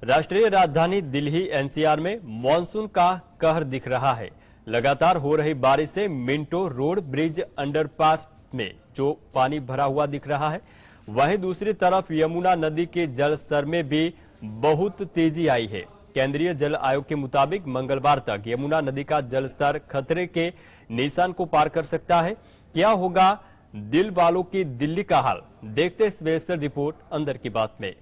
राष्ट्रीय राजधानी दिल्ली एनसीआर में मॉनसून का कहर दिख रहा है। लगातार हो रही बारिश से मिंटो रोड ब्रिज अंडरपास में जो पानी भरा हुआ दिख रहा है, वहीं दूसरी तरफ यमुना नदी के जल स्तर में भी बहुत तेजी आई है। केंद्रीय जल आयोग के मुताबिक मंगलवार तक यमुना नदी का जल स्तर खतरे के निशान को पार कर सकता है। क्या होगा दिल वालों की दिल्ली का हाल, देखते स्पेशल रिपोर्ट अंदर की बात में।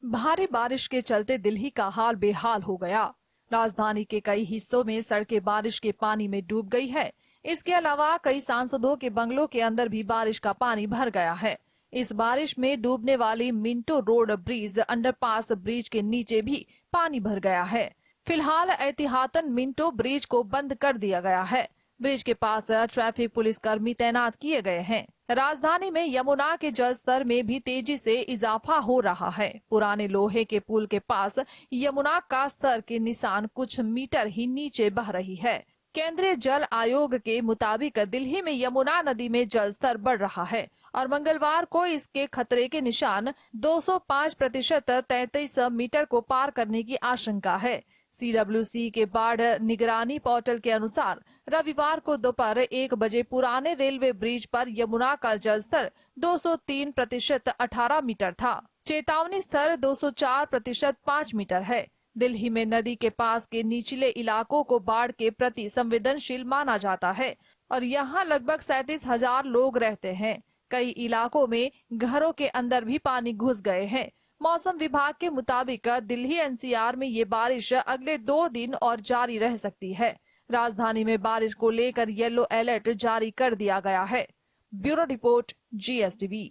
भारी बारिश के चलते दिल्ली का हाल बेहाल हो गया। राजधानी के कई हिस्सों में सड़कें बारिश के पानी में डूब गई है। इसके अलावा कई सांसदों के बंगलों के अंदर भी बारिश का पानी भर गया है। इस बारिश में डूबने वाली Minto road bridge underpass bridge के नीचे भी पानी भर गया है। फिलहाल एहतियातन मिंटो ब्रिज को बंद कर दिया गया है। ब्रिज के पास ट्रैफिक पुलिस कर्मी तैनात किए गए हैं। राजधानी में यमुना के जल स्तर में भी तेजी से इजाफा हो रहा है। पुराने लोहे के पुल के पास यमुना का स्तर के निशान कुछ मीटर ही नीचे बह रही है। केंद्रीय जल आयोग के मुताबिक दिल्ली में यमुना नदी में जल स्तर बढ़ रहा है और मंगलवार को इसके खतरे के निशान 205% 33 मीटर को पार करने की आशंका है। CWC के बाढ़ निगरानी पोर्टल के अनुसार रविवार को दोपहर 1 बजे पुराने रेलवे ब्रिज पर यमुना का जल स्तर 203% 18 मीटर था। चेतावनी स्तर 204% 5 मीटर है। दिल्ली में नदी के पास के निचले इलाकों को बाढ़ के प्रति संवेदनशील माना जाता है और यहाँ लगभग 37,000 लोग रहते हैं। कई इलाकों में घरों के अंदर भी पानी घुस गए हैं। मौसम विभाग के मुताबिक दिल्ली एनसीआर में ये बारिश अगले 2 दिन और जारी रह सकती है। राजधानी में बारिश को लेकर येलो अलर्ट जारी कर दिया गया है। Bureau report, GSTV।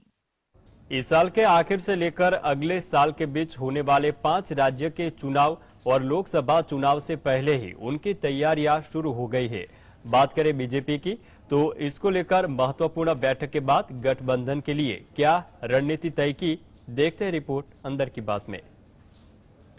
इस साल के आखिर से लेकर अगले साल के बीच होने वाले 5 राज्य के चुनाव और लोकसभा चुनाव से पहले ही उनकी तैयारियां शुरू हो गई है। बात करें बीजेपी की, तो इसको लेकर महत्वपूर्ण बैठक के बाद गठबंधन के लिए क्या रणनीति तय की, देखते हैं रिपोर्ट अंदर की बात में।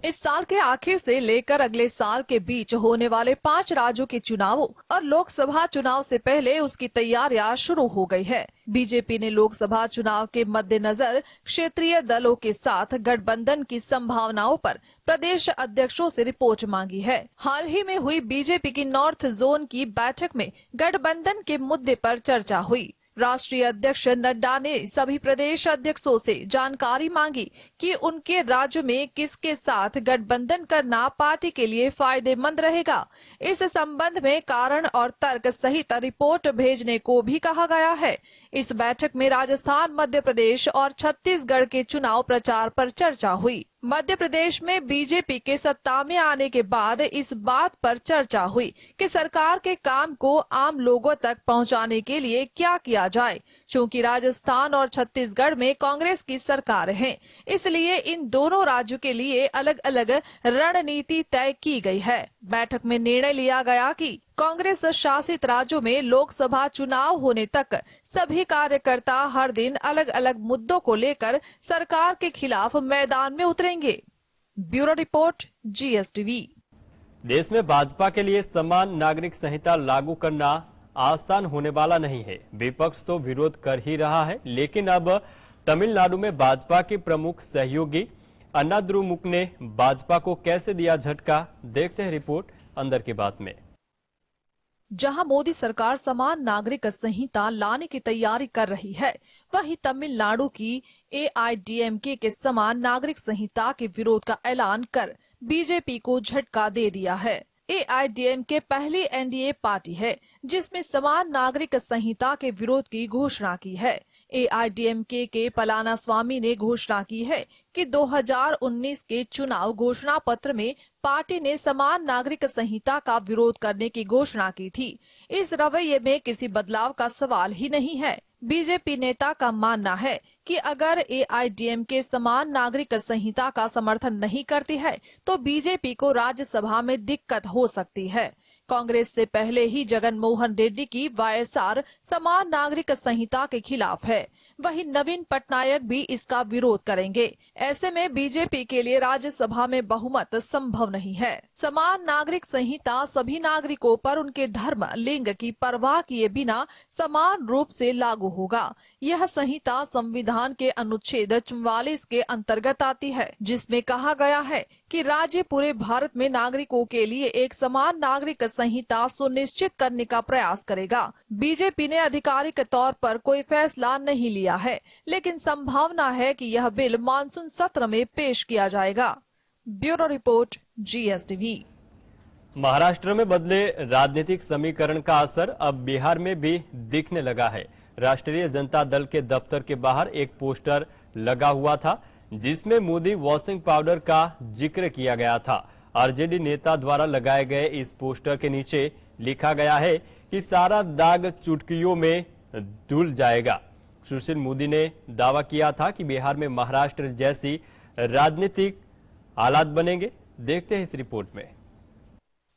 इस साल के आखिर से लेकर अगले साल के बीच होने वाले 5 राज्यों के चुनावों और लोकसभा चुनाव से पहले उसकी तैयारियां शुरू हो गई है। बीजेपी ने लोकसभा चुनाव के मद्देनजर क्षेत्रीय दलों के साथ गठबंधन की संभावनाओं पर प्रदेश अध्यक्षों से रिपोर्ट मांगी है। हाल ही में हुई बीजेपी की नॉर्थ जोन की बैठक में गठबंधन के मुद्दे पर चर्चा हुई। राष्ट्रीय अध्यक्ष नड्डा ने सभी प्रदेश अध्यक्षों से जानकारी मांगी कि उनके राज्य में किसके साथ गठबंधन करना पार्टी के लिए फायदेमंद रहेगा। इस संबंध में कारण और तर्क सहित रिपोर्ट भेजने को भी कहा गया है। इस बैठक में राजस्थान, मध्य प्रदेश और छत्तीसगढ़ के चुनाव प्रचार पर चर्चा हुई। मध्य प्रदेश में बीजेपी के सत्ता में आने के बाद इस बात पर चर्चा हुई कि सरकार के काम को आम लोगों तक पहुंचाने के लिए क्या किया जाए। चूंकि राजस्थान और छत्तीसगढ़ में कांग्रेस की सरकार है, इसलिए इन दोनों राज्यों के लिए अलग अलग रणनीति तय की गई है। बैठक में निर्णय लिया गया कि कांग्रेस शासित राज्यों में लोकसभा चुनाव होने तक सभी कार्यकर्ता हर दिन अलग अलग मुद्दों को लेकर सरकार के खिलाफ मैदान में उतरेंगे। Bureau report, GSTV। देश में भाजपा के लिए समान नागरिक संहिता लागू करना आसान होने वाला नहीं है। विपक्ष तो विरोध कर ही रहा है, लेकिन अब तमिलनाडु में भाजपा के प्रमुख सहयोगी अन्नाद्रुमुक ने भाजपा को कैसे दिया झटका, देखते हैं रिपोर्ट अंदर की बात में। जहां मोदी सरकार समान नागरिक संहिता लाने की तैयारी कर रही है, वहीं तमिलनाडु की AIDMK के समान नागरिक संहिता के विरोध का ऐलान कर बीजेपी को झटका दे दिया है। AIDMK पहली NDA पार्टी है जिसमें समान नागरिक संहिता के विरोध की घोषणा की है। AIDMK के पलानास्वामी ने घोषणा की है कि 2019 के चुनाव घोषणा पत्र में पार्टी ने समान नागरिक संहिता का विरोध करने की घोषणा की थी। इस रवैये में किसी बदलाव का सवाल ही नहीं है। बीजेपी नेता का मानना है कि अगर AIDMK समान नागरिक संहिता का समर्थन नहीं करती है तो बीजेपी को राज्यसभा में दिक्कत हो सकती है। कांग्रेस से पहले ही जगन मोहन रेड्डी की वाईएसआर समान नागरिक संहिता के खिलाफ है, वहीं नवीन पटनायक भी इसका विरोध करेंगे। ऐसे में बीजेपी के लिए राज्यसभा में बहुमत संभव नहीं है। समान नागरिक संहिता सभी नागरिकों पर उनके धर्म, लिंग की परवाह किए बिना समान रूप से लागू होगा। यह संहिता संविधान के अनुच्छेद 44 के अंतर्गत आती है, जिसमें कहा गया है कि राज्य पूरे भारत में नागरिकों के लिए एक समान नागरिक संहिता सुनिश्चित करने का प्रयास करेगा। बीजेपी ने आधिकारिक तौर पर कोई फैसला नहीं लिया है, लेकिन संभावना है कि यह बिल मानसून सत्र में पेश किया जाएगा। Bureau report, GSTV। महाराष्ट्र में बदले राजनीतिक समीकरण का असर अब बिहार में भी दिखने लगा है। राष्ट्रीय जनता दल के दफ्तर के बाहर एक पोस्टर लगा हुआ था, जिसमें मोदी वॉशिंग पाउडर का जिक्र किया गया था। आरजेडी नेता द्वारा लगाए गए इस पोस्टर के नीचे लिखा गया है कि सारा दाग चुटकियों में धुल जाएगा। सुशील मोदी ने दावा किया था कि बिहार में महाराष्ट्र जैसी राजनीतिक हालात बनेंगे। देखते हैं इस रिपोर्ट में।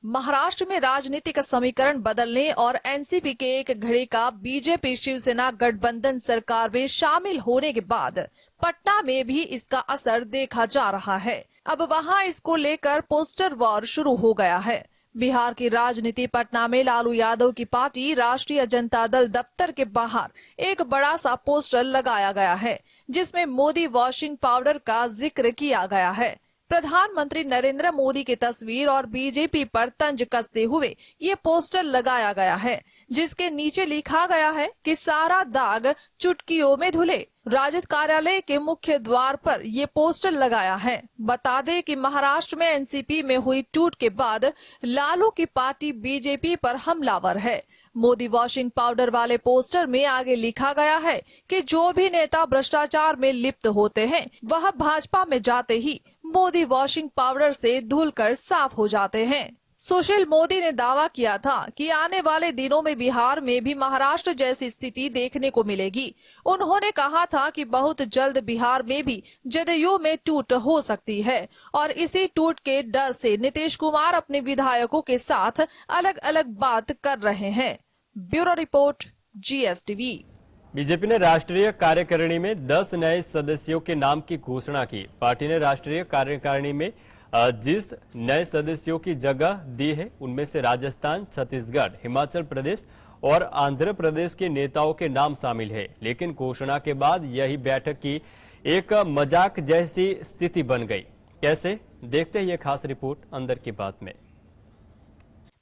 महाराष्ट्र में राजनीतिक समीकरण बदलने और एनसीपी के एक घड़े का बीजेपी शिवसेना गठबंधन सरकार में शामिल होने के बाद पटना में भी इसका असर देखा जा रहा है। अब वहां इसको लेकर पोस्टर वॉर शुरू हो गया है। बिहार की राजनीति पटना में लालू यादव की पार्टी राष्ट्रीय जनता दल दफ्तर के बाहर एक बड़ा सा पोस्टर लगाया गया है, जिसमें मोदी वॉशिंग पाउडर का जिक्र किया गया है। प्रधानमंत्री नरेंद्र मोदी की तस्वीर और बीजेपी पर तंज कसते हुए ये पोस्टर लगाया गया है, जिसके नीचे लिखा गया है कि सारा दाग चुटकियों में धुले। राजद कार्यालय के मुख्य द्वार पर ये पोस्टर लगाया है। बता दें कि महाराष्ट्र में एनसीपी में हुई टूट के बाद लालू की पार्टी बीजेपी पर हमलावर है। मोदी वॉशिंग पाउडर वाले पोस्टर में आगे लिखा गया है कि जो भी नेता भ्रष्टाचार में लिप्त होते हैं, वह भाजपा में जाते ही मोदी वॉशिंग पाउडर से धुलकर साफ हो जाते हैं। सुशील मोदी ने दावा किया था कि आने वाले दिनों में बिहार में भी महाराष्ट्र जैसी स्थिति देखने को मिलेगी। उन्होंने कहा था कि बहुत जल्द बिहार में भी जदयू में टूट हो सकती है और इसी टूट के डर से नीतीश कुमार अपने विधायकों के साथ अलग अलग बात कर रहे हैं। Bureau report, GSTV। बीजेपी ने राष्ट्रीय कार्यकारिणी में 10 नए सदस्यों के नाम की घोषणा की। पार्टी ने राष्ट्रीय कार्यकारिणी में जिस नए सदस्यों की जगह दी है, उनमें से राजस्थान, छत्तीसगढ़, हिमाचल प्रदेश और आंध्र प्रदेश के नेताओं के नाम शामिल है। लेकिन घोषणा के बाद यही बैठक की एक मजाक जैसी स्थिति बन गई। कैसे, देखते हैं ये खास रिपोर्ट अंदर की बात में।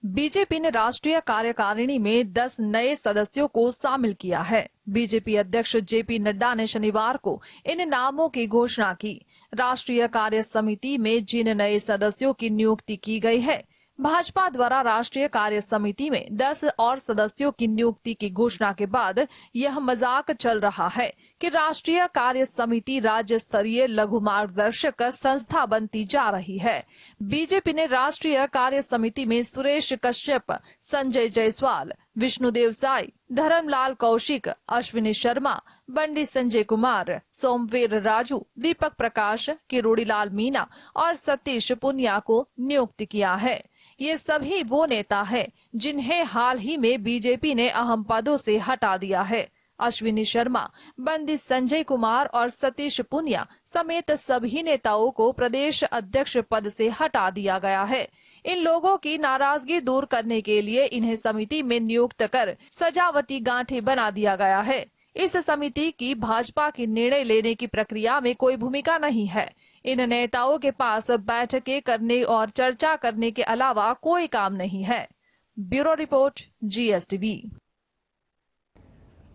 बीजेपी ने राष्ट्रीय कार्यकारिणी में 10 नए सदस्यों को शामिल किया है। बीजेपी अध्यक्ष जेपी नड्डा ने शनिवार को इन नामों की घोषणा की। राष्ट्रीय कार्य समिति में जिन नए सदस्यों की नियुक्ति की गई है, भाजपा द्वारा राष्ट्रीय कार्य समिति में 10 और सदस्यों की नियुक्ति की घोषणा के बाद यह मजाक चल रहा है कि राष्ट्रीय कार्य समिति राज्य स्तरीय लघु मार्गदर्शक संस्था बनती जा रही है। बीजेपी ने राष्ट्रीय कार्य समिति में सुरेश कश्यप, संजय जायसवाल, विष्णुदेव साई, धर्मलाल कौशिक, अश्विनी शर्मा, बंडी संजय कुमार, सोमवीर राजू, दीपक प्रकाश, किरोड़ीलाल मीणा और सतीश पुनिया को नियुक्त किया है। ये सभी वो नेता हैं जिन्हें हाल ही में बीजेपी ने अहम पदों से हटा दिया है। अश्विनी शर्मा, बंदी संजय कुमार और सतीश पुनिया समेत सभी नेताओं को प्रदेश अध्यक्ष पद से हटा दिया गया है। इन लोगों की नाराजगी दूर करने के लिए इन्हें समिति में नियुक्त कर सजावटी गांठें बना दिया गया है। इस समिति की भाजपा की निर्णय लेने की प्रक्रिया में कोई भूमिका नहीं है। इन नेताओं के पास बैठकें करने और चर्चा करने के अलावा कोई काम नहीं है। Bureau report, GSTV।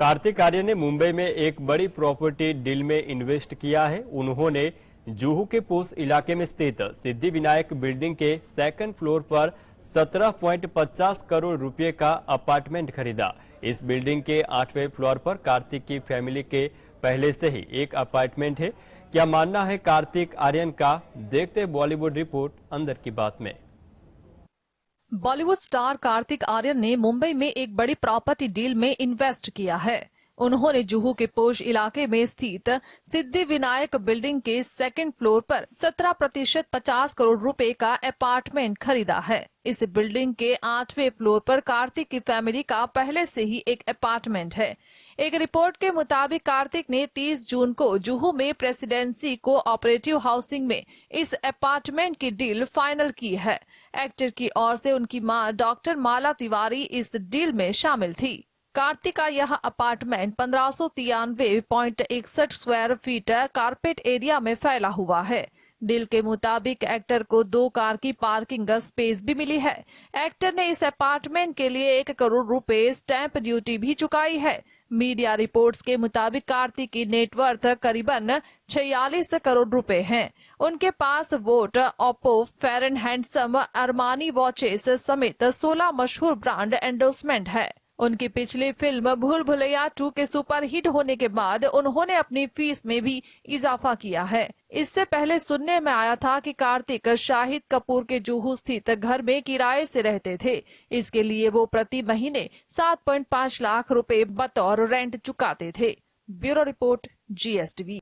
Kartik Aaryan ने मुंबई में एक बड़ी प्रॉपर्टी डील में इन्वेस्ट किया है। उन्होंने जुहू के पूस इलाके में स्थित सिद्धि विनायक बिल्डिंग के 2nd फ्लोर पर 17.50 करोड़ रुपए का अपार्टमेंट खरीदा। इस बिल्डिंग के 8वें फ्लोर पर कार्तिक की फैमिली के पहले से ही एक अपार्टमेंट है। क्या मानना है कार्तिक आर्यन का, देखते बॉलीवुड रिपोर्ट अंदर की बात में। बॉलीवुड स्टार कार्तिक आर्यन ने मुंबई में एक बड़ी प्रॉपर्टी डील में इन्वेस्ट किया है। उन्होंने जुहू के पोश इलाके में स्थित सिद्धि विनायक बिल्डिंग के सेकंड फ्लोर पर 17% 50 करोड़ रुपए का अपार्टमेंट खरीदा है। इस बिल्डिंग के 8वें फ्लोर पर कार्तिक की फैमिली का पहले से ही एक अपार्टमेंट है। एक रिपोर्ट के मुताबिक कार्तिक ने 30 जून को जुहू में प्रेसिडेंसी कोऑपरेटिव हाउसिंग में इस अपार्टमेंट की डील फाइनल की है। एक्टर की ओर से उनकी मां डॉक्टर माला तिवारी इस डील में शामिल थी। कार्तिक का यह apartment 1593.61 square feet carpet area में फैला हुआ है। डील के मुताबिक एक्टर को 2 कार की पार्किंग स्पेस भी मिली है। एक्टर ने इस अपार्टमेंट के लिए 1 करोड़ रुपए स्टैंप ड्यूटी भी चुकाई है। मीडिया रिपोर्ट्स के मुताबिक कार्तिक की नेटवर्थ करीबन 46 करोड़ रुपए है। उनके पास वोट, Oppo, fair and handsome, Armani watches समेत 16 मशहूर ब्रांड एंडोर्समेंट है। उनकी पिछली फिल्म भूल भुलैया 2 के सुपरहिट होने के बाद उन्होंने अपनी फीस में भी इजाफा किया है। इससे पहले सुनने में आया था कि कार्तिक शाहिद कपूर के जुहू स्थित घर में किराए से रहते थे। इसके लिए वो प्रति महीने 7.5 लाख रुपए बतौर रेंट चुकाते थे। Bureau report, GSTV।